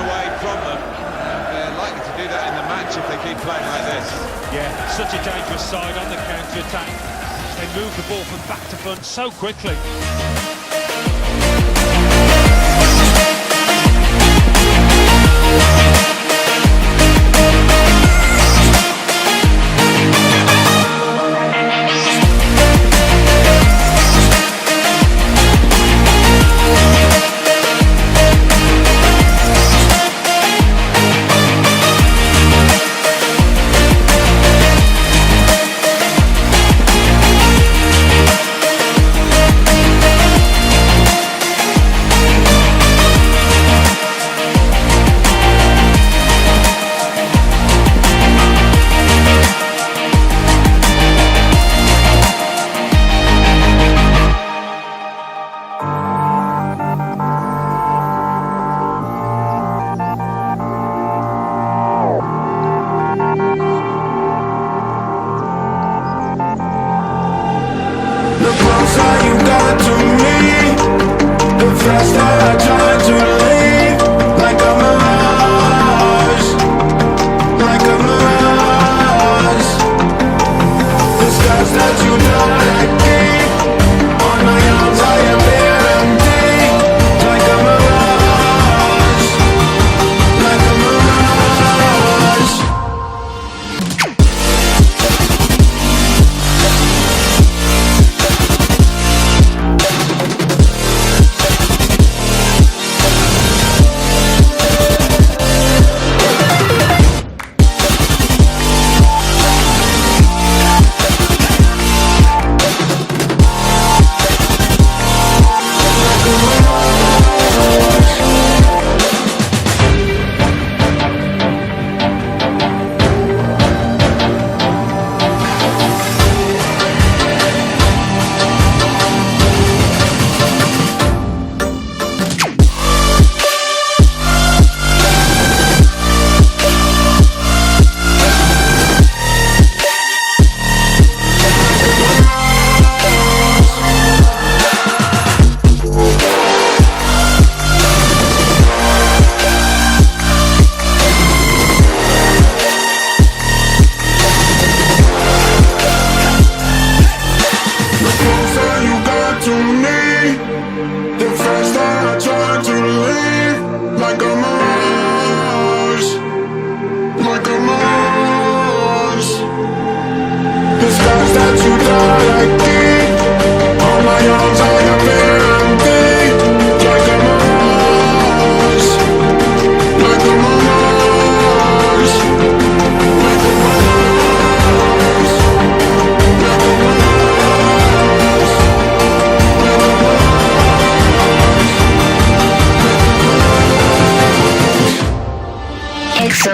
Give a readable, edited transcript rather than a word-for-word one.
away from them. They're likely to do that in the match if they keep playing like this. Yeah, such a dangerous side on the counter-attack. They move the ball from back to front so quickly. The closer you got to me, the faster I try to leave. Like a mirage, like a mirage. The scars that you don't like me, on my arms I am empty. Like a mirage, like a mirage. The first time I tried to leave, like a mirage, like a mirage. The scars that you die like me, on my arms I am empty. Like a mirage, like a mirage, like a mirage, like a mirage. It's a